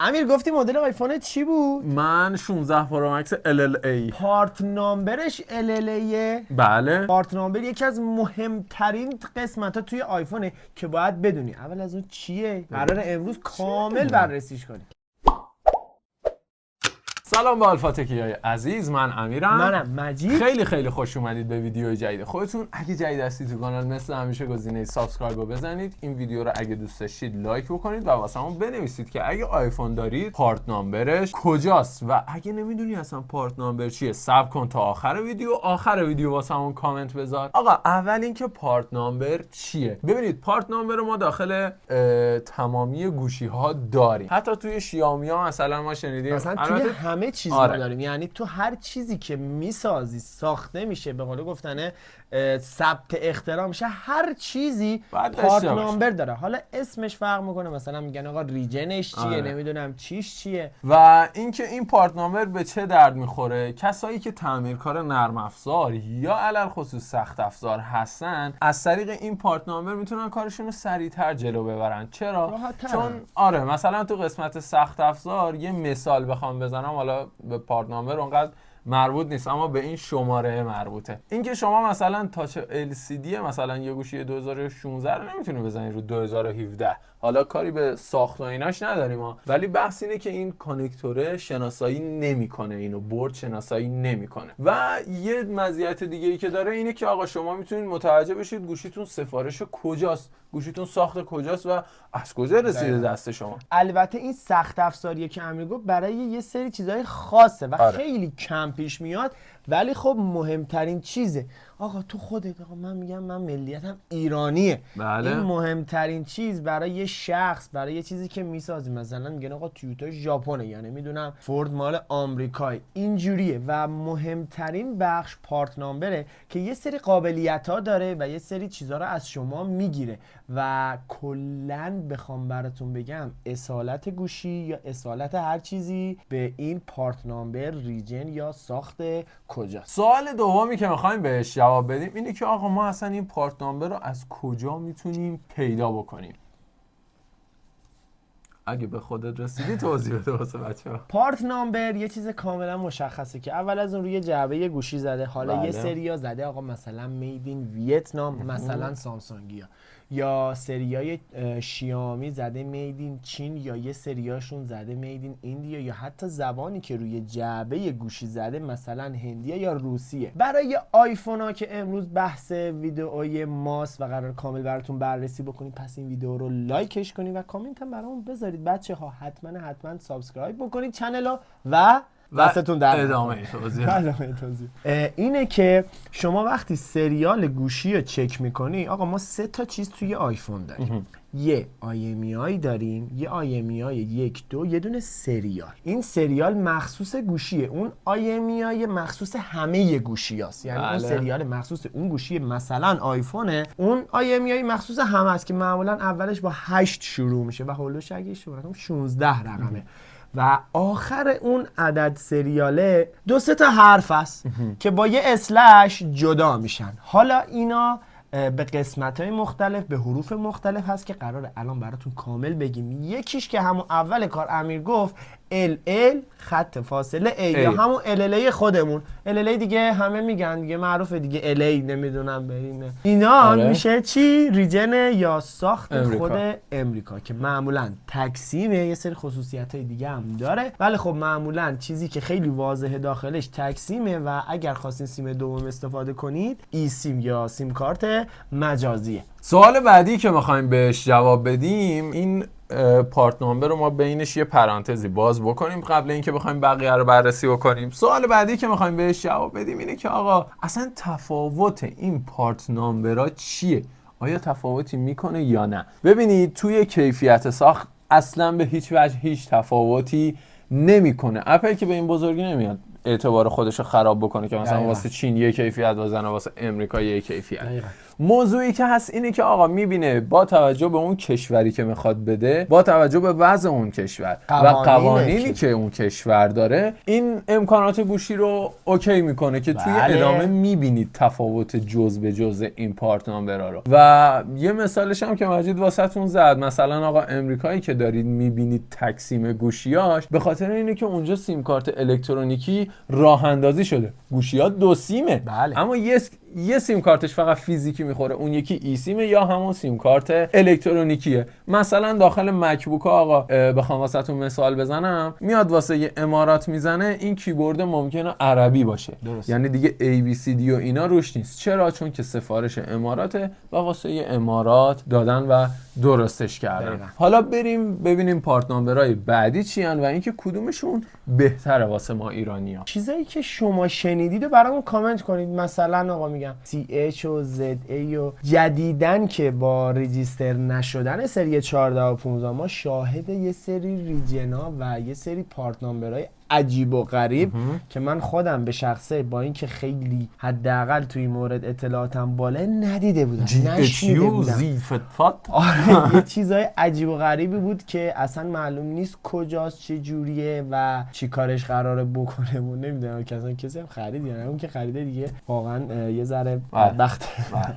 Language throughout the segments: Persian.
امیر گفتی مدل آیفون چی بود؟ من 16 پرو مکس LLA. پارت نامبرش LLA. بله. پارت نامبر یکی از مهمترین قسمت ها توی آیفونه که باید بدونی. اول از اون چیه؟ قرار امروز کامل بررسیش کنیم. سلام به آلفاتکیای عزیز، من امیرم. منم مجید. خیلی خوش اومدید به ویدیو جدید خودتون. اگه جدید هستید تو کانال مثل همیشه گزینه سابسکرایب رو بزنید. این ویدیو رو اگه دوست داشتید لایک بکنید و واسمون بنویسید که اگه آیفون دارید پارت نامبرش کجاست و اگه نمیدونی اصلا پارت نامبر چیه صبر کن تا آخر ویدیو واسمون کامنت بذار. آقا اول اینکه پارت نامبر چیه؟ ببینید پارت نامبر رو ما داخل تمامی گوشی ها داریم. حتی توی شیائومی ها مثلا ما شنیدیم مثلا توی همه چیز آره. ما داریم. یعنی تو هر چیزی که میسازی ساخته میشه، به قول گفتنه ثبت اختراع میشه، هر چیزی پارت نامبر داره. حالا اسمش فرق میکنه، مثلا میگن آقا ریجنش چیه، آره. نمیدونم چیش چیه. و اینکه این پارت نامبر به چه درد میخوره، کسایی که تعمیرکار نرم افزار یا علل خصوص سخت افزار هستن از طریق این پارت نامبر میتونن کارشون رو سریعتر جلو ببرن. چرا؟ چون آره مثلا تو قسمت سخت افزار یه مثال بخوام بزنم، حالا به پارت نامبر اونقدر مربوط نیست اما به این شماره مربوطه. اینکه شما مثلا تاچ LCD مثلا یه گوشی 2016 رو نمیتونی بزنی رو 2017. حالا کاری به ساخت و ایناش نداریم ها، ولی بحث اینه که این کانکتوره شناسایی نمیکنه، اینو بورد شناسایی نمیکنه. و یه مزیت دیگه ای که داره اینه که آقا شما میتونید متوجه بشید گوشیتون سفارش کجاست، گوشیتون ساخت کجاست و از کجا رسیده دست شما. البته این سخت افزاریه که امیر گفت برای یه سری چیزهای خاصه و آره. خیلی کم پیش میاد، ولی خب مهمترین چیزه. آقا تو خودت، آقا من میگم من ملیتم ایرانیه. بله. این مهمترین چیز برای یه شخص، برای یه چیزی که میسازی، مثلا میگن آقا تویوتا ژاپنه یا نمیدونم فورد مال آمریکای، اینجوریه. و مهمترین بخش پارت نامبره که یه سری قابلیت ها داره و یه سری چیزها رو از شما میگیره. و کلن بخوام براتون بگم اصالت گوشی یا اصالت هر چیزی به این پارت نامبر ریجن یا ساخت کجاست. سوال دومی که میخوایم بهش جواب بدیم اینه که آقا ما اصلا این پارت نامبر رو از کجا میتونیم پیدا بکنیم؟ اگه به خودت رسیدی توضیح بده واسه بچه‌ها. پارت نامبر یه چیز کاملا مشخصه که اول از اون روی جعبه گوشی زده. حالا بله. یه سریا زده آقا مثلا میدین ویتنام، مثلا سامسونگیا، یا سریای شیائومی زده میدین چین، یا یه سریاشون زده میدین ایندیا، یا حتی زبانی که روی جعبه گوشی زده مثلا هندیه یا روسیه. برای آیفون ها که امروز بحث ویدئوی ماست و قرار کامل براتون بررسی بکنیم، پس این ویدیو رو لایکش کنید و کامنت هم برامون بذارید. بچه ها حتما سابسکرایب بکنید چنل رو و دستتون در ادامه توضیح. اینه که شما وقتی سریال گوشی رو چک میکنی، آقا ما 3 تا چیز توی آیفون داریم. یه IMEI داریم، یه IMEI 1-2، یه دونه سریال. این سریال مخصوص گوشیه، اون IMEI مخصوص همه گوشی هست. یعنی بله. اون سریال مخصوص اون گوشی مثلا آیفونه، اون IMEI مخصوص همه است که معمولا اولش با 8 شروع میشه و هولوش اگه اشتباه نکنم 16 رقمه. و آخر اون عدد سریاله 2-3 تا حرف است که با یه اسلش جدا میشن. حالا اینا به قسمت‌های مختلف، به حروف مختلف هست که قراره الان براتون کامل بگیم. یکیش که همون اول کار امیر گفت LL خط فاصله A یا همون LLA خودمون. LLA دیگه همه میگن دیگه، معروفه دیگه، LA نمیدونم بریم اینا. آره. میشه چی؟ ریجن یا ساخت امریکا. خود امریکا که معمولا تقسیمه، یه سری خصوصیت‌های دیگه هم داره، ولی خب معمولا چیزی که خیلی واضحه داخلش تقسیمه. و اگر خواستین سیم دوم استفاده کنید ای سیم یا سیم کارت مجازیه. سوال بعدی که میخوایم بهش جواب بدیم، این پارت نامبر رو ما بینش یه پرانتزی باز بکنیم قبل اینکه بخوایم بقیه رو بررسی بکنیم. سوال بعدی که میخوایم بهش جواب بدیم اینه که آقا اصلا تفاوت این پارت نامبرها چیه؟ آیا تفاوتی میکنه یا نه؟ ببینید توی کیفیت ساخت اصلا به هیچ وجه هیچ تفاوتی نمیکنه. اپل که به این بزرگی نمیاد اعتبار خودش رو خراب بکنه که مثلا دقیقا. واسه چین یه کیفیت بزنه واسه امریکا یه کیفیت. دقیقا. موضوعی که هست اینه که آقا میبینه با توجه به اون کشوری که میخواد بده، با توجه به وضع اون کشور و قوانینی که اون کشور داره، این امکانات گوشی رو اوکی میکنه که توی ادامه میبینید تفاوت جز به جز این پارت نامبرها رو. و یه مثالش هم که مجید واسهتون زد، مثلا آقا امریکایی که دارید میبینید تقسیم گوشیاش، به خاطر اینه که اونجا سیم کارت الکترونیکی راه اندازی شده. گوشی‌ها 2 سیمه، اما یه سیم کارتش فقط فیزیکی میخوره، اون یکی ای سیمه یا همون سیم کارت الکترونیکیه. مثلا داخل مکبوک آقا بخوام واسهتون مثال بزنم، میاد واسه یه امارات میزنه، این کیبورد ممکنه عربی باشه، یعنی دیگه ABCD و اینا روش نیست. چرا؟ چون که سفارش اماراته و واسه یه امارات دادن و درستش کردن. حالا بریم ببینیم پارت نامبرهای بعدی چی ان و اینکه کدومشون بهتره واسه ما ایرانی‌ها. چیزایی که شما شنیدید رو برامون کامنت کنید. مثلا آقا میگم CH و ZA و جدیدن که با ریجیستر نشدن سری 14 و 15 ما شاهد یه سری ریجنا و یه سری پارت نامبرهای عجیب و غریب که من خودم به شخصه با اینکه خیلی حداقل توی این مورد اطلاعاتم بالا ندیده بودم، نشنیده بودم. آره یه چیزای عجیب و غریبی بود که اصلا معلوم نیست کجاست، چه جوریه و چی کارش قراره بکنه. و نمیدونم که اصلا کسی هم خرید یا نه. اون که خریده دیگه واقعا یه ذره بدبخت.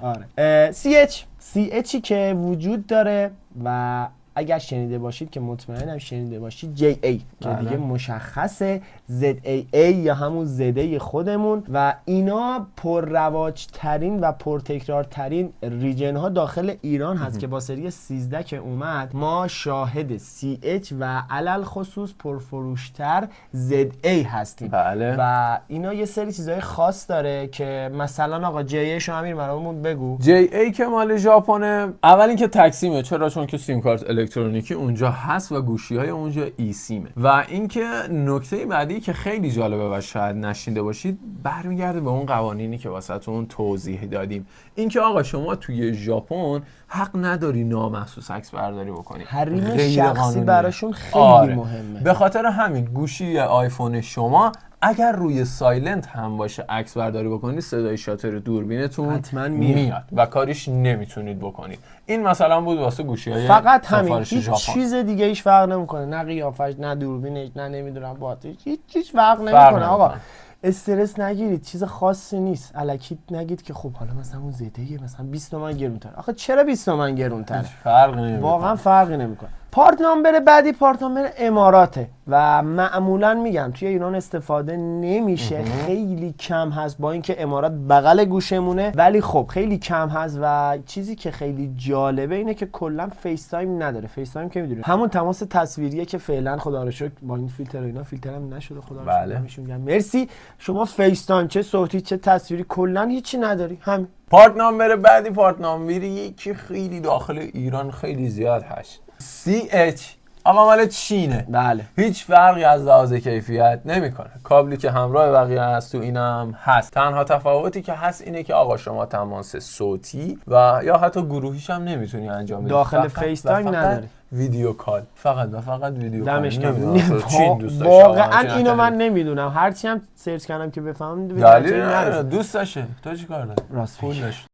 آره CHی که وجود داره و اگر شنیده باشید که مطمئنم شنیده باشید JA که دیگه مشخصه، ZAA یا همون زده خودمون و اینا پررواج ترین و پرتکرار ترین ریجن ها داخل ایران هست که با سری 13 که اومد ما شاهد CH و علل خصوص پرفروشتر ZA هستیم. بله. و اینا یه سری چیزهای خاص داره که مثلا آقا JA شو امیر برامون بگو. JA که مال ژاپنه، اول اینکه تقسیمه، چرا؟ چون که سیم کارت الکترونیکی اونجا هست و گوشی‌های اونجا ای سیمه. و اینکه نکته بعدی که خیلی جالبه و شاید نشینده باشید، برمیگرده به اون قوانینی که واسهتون توضیح دادیم. اینکه آقا شما توی ژاپن حق نداری نامحسوس عکس برداری بکنی. حریم شخصی براشون خیلی مهمه. به خاطر همین گوشی آیفون شما اگر روی سایلنت هم باشه عکس برداری بکنید، صدای شاتر دوربینتون حتما میاد و کاریش نمیتونید بکنید. این مثلا بود واسه گوشی‌های فقط همین، هیچ چیز دیگه ایش فرق نمیکنه، نه قیافش، نه دوربینش، نه نمیدونم باتریش، هیچ فرق نمیکنه. آقا استرس نگیرید، چیز خاصی نیست. الکی نگید که خب حالا مثلا اون زده مثلا 20 تومن گرون‌تر. آخه چرا 20 تومن گرون‌تره؟ فرق نمیکنه. واقعا فرقی نمیکنه. پارت نامبر بعدی پارت نامبر اماراته و معمولا میگم توی ایران استفاده نمیشه، خیلی کم هست با اینکه امارات بغل گوشمونه، ولی خب خیلی کم هست. و چیزی که خیلی جالبه اینه که کلا فیس تایم نداره. فیس تایم که میدونید همون تماس تصویریه که فعلا خدا رو شکر با این فیلتر و اینا فیلترم نشده، خدا رو شکر. همیشه میگم مرسی. شما فیس تایم چه صوتی چه تصویری کلا هیچی نداری. همین. پارت نامبر بعدی پارت نامبری که خیلی داخل ایران خیلی زیاد هست. CH آقا مال چینه. بله. هیچ فرقی از لحاظ کیفیت نمیکنه. کابلی که همراه بقیه هست تو اینم هست. تنها تفاوتی که هست اینه که آقا شما تماس صوتی و یا حتی گروهیش هم نمیتونی انجام بدی. داخل فیس تایم نداری. ویدیو کال فقط و فقط ویدیو کال. چین دوست داشته. واقعا اینو من نمیدونم. هرچی هم سرچ کردم که بفهمم دوست داشته. تو چیکار داری؟ راست پولش.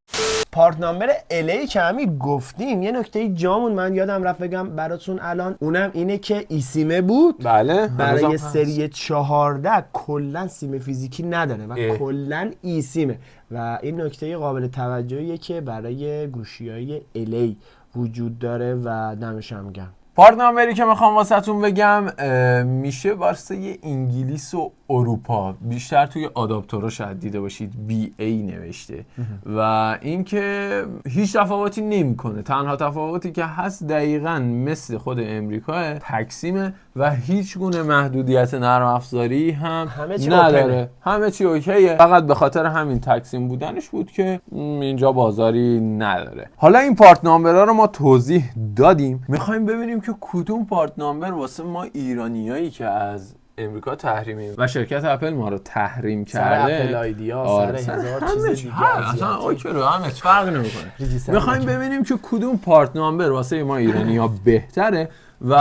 پارت نامبر الی که همین گفتیم، یه نکته جامون من یادم رفت بگم براتون الان، اونم اینه که ای سیمه بود. بله. برای سری 14 کلا سیم فیزیکی نداره و کلا ای سیمه و این نکته قابل توجهیه که برای گوشی‌های الی وجود داره و دمش هم گرم. پارت نامبری که میخوام واسهتون بگم میشه واسه انگلیس و اروپا، بیشتر توی آداپتورها شاید دیده باشید BA نوشته و اینکه هیچ تفاوتی نمیکنه. تنها تفاوتی که هست دقیقاً مثل خود امریکا تقسیمه و هیچ گونه محدودیت نرم افزاری هم نداره. همه چی اوکیه، فقط به خاطر همین تقسیم بودنش بود که اینجا بازاری نداره. حالا این پارت نامبرها رو ما توضیح دادیم، میخوایم ببینیم که کدوم پارت نامبر واسه ما ایرانیایی که از امریکا تحریمی و شرکت اپل ما رو تحریم کرده، سر اپل آیدیا، سر هزار چیز دیگه، اصلا اوکی رو همه فرق نمیکنه. میخوایم ببینیم که کدوم پارت نامبر واسه ما ایرانی‌ها بهتره و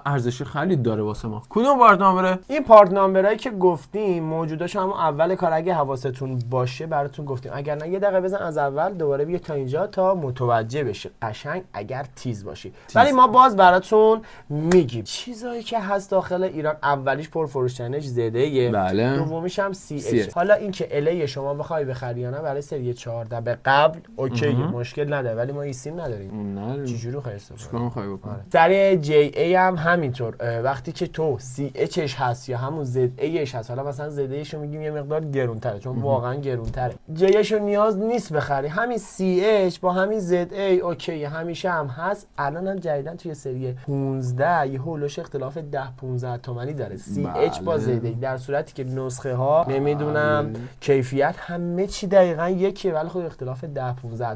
ارزش خرید داره واسه ما. کدوم پارت نامبره؟ این پارت نامبرایی که گفتیم موجوداش هم اول کار، اگه حواستون باشه براتون گفتیم، اگر نه یه دقیقه بزن از اول دوباره بیا تا اینجا تا متوجه بشی قشنگ اگر تیز باشی. ولی ما باز براتون میگیم چیزایی که هست داخل ایران. اولیش پرفروشترینش زده، بله. دومیش هم CH. حالا اینکه الی شما بخوای بخری یا نه برای سری 14 به قبل اوکی مشکل نداره، ولی ما ایسیم نداریم. چجوری خواهی استفاده کنی؟ سری JA هم همینطور. وقتی که تو CHش هست یا همون ZAش هست، حالا مثلا ZAش رو میگیم یه مقدار گرونتره چون واقعا گرونتره، JAش رو نیاز نیست بخری، همین CH با همین ZA اوکی همیشه هم هست. الان هم جدیدن توی سری 15 یه هولوش اختلاف 10-15 تومانی داره CH با ZA، در صورتی که نسخه ها نمیدونم کیفیت همه چی دقیقاً یکیه ولی خود اختلاف 10-15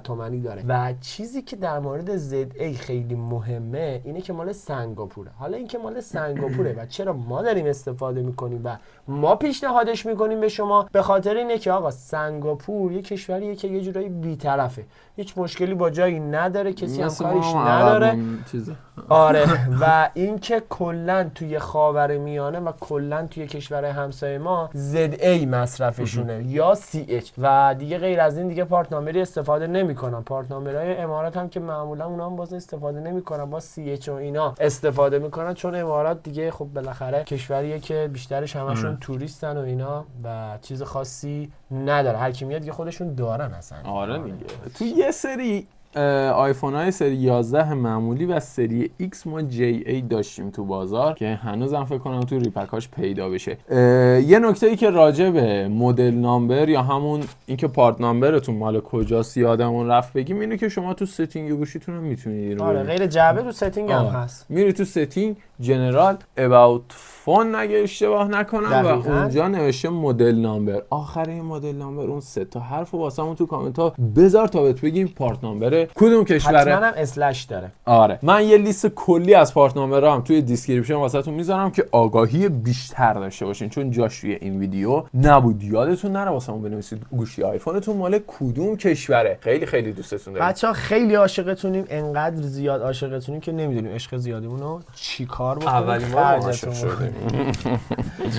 تومانی داره. و چیزی که در مورد ZA خیلی مهمه اینه که مال سنگاپوره. حالا اینکه مال سنگاپوره و چرا ما داریم استفاده میکنیم و ما پیشنهادش میکنیم به شما، به خاطر اینه که آقا سنگاپور یه کشوریه که یه جورایی بی‌طرفه، هیچ مشکلی با جایی نداره، کسی هم کاریش نداره. آره و اینکه کلا توی خاورمیانه و کلا توی کشور همسایه ما ZA مصرفشونه یا CH و دیگه غیر از این دیگه پارت نامبری استفاده نمیکنن. پارت نامبرای امارات هم که معمولا اونا هم باز استفاده نمیکنن، با CH و اینا استفاده میکنن چون امارات دیگه خب بالاخره کشوریه که بیشترش همشون توریستن و اینا و چیز خاصی نداره، هر کی میاد دیگه خودشون دارن اصلا. آره دیگه. تو یه سری آیفون های سری 11 معمولی و سری X ما JA داشتیم تو بازار که هنوزم فکر کنم تو ریپکاش پیدا بشه. یه نکته ای که راجع به مدل نامبر یا همون اینکه پارت نامبرتون مال کجاست یادمون رفت بگیم اینه که شما تو ستینگ گوشیتون هم میتونید آره غیر جعبه تو ستینگ هم هست. میری تو ستینگ جنرال اباوت فون نگه اشتباه نکنم و اونجا نوشته مدل نامبر، آخر این مدل نامبر اون 3 تا حرفو واسمون تو کامنت ها بذار تا بهت بگیم پارت نامبر کدوم کشوره. حتما هم اسلش داره. آره من یه لیست کلی از پارت نامبرام توی دیسکریپشن واسهتون میذارم که آگاهی بیشتر داشته باشین چون جاش توی این ویدیو نبود. یادتون نره واسمون بنویسید گوشی آیفونتون مال کدوم کشوره. خیلی خیلی دوستتون داریم بچه‌ها، خیلی عاشقتونیم، انقدر زیاد عاشقتونیم که نمیدونیم عشق زیادمون رو چیکار بکنیم. اولین بار عاشق شدیم.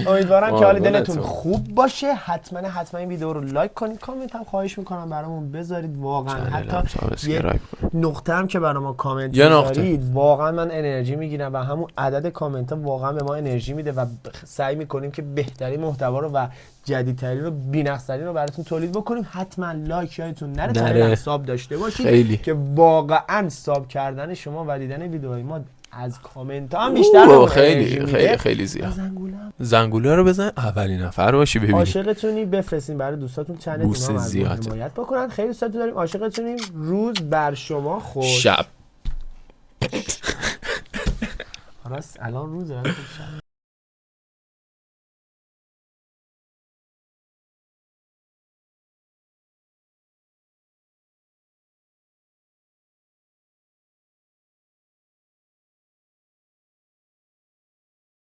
امیدوارم که حال دلتون خوب باشه. حتما این ویدیو رو لایک کنید، کامنت هم خواهش میکنم برامون بذارید. واقعا حتی یه نقطه هم که برای ما کامنت بذارید واقعا من انرژی میگیرم و همون عدد کامنت ها واقعا به ما انرژی میده و سعی میکنیم که بهترین محتوا رو و جدیدترین رو بی‌نقص‌ترین رو براتون تولید بکنیم. حتما لایک یادتون نره، چنل ساب داشته باشید که واقعا ساب کردن شما و دیدن ویدیوهای ما از کامنت ها هم بیشتر خیلی زیاد. زنگوله رو بزن اولین نفر باشی ببینید. عاشقتونی بفرستین برای دوستاتون، چنل اونا از حمایت بکنن. خیلی دوستاتون داریم، عاشقتونیم. روز بر شما خوش. شب راست الان روزه.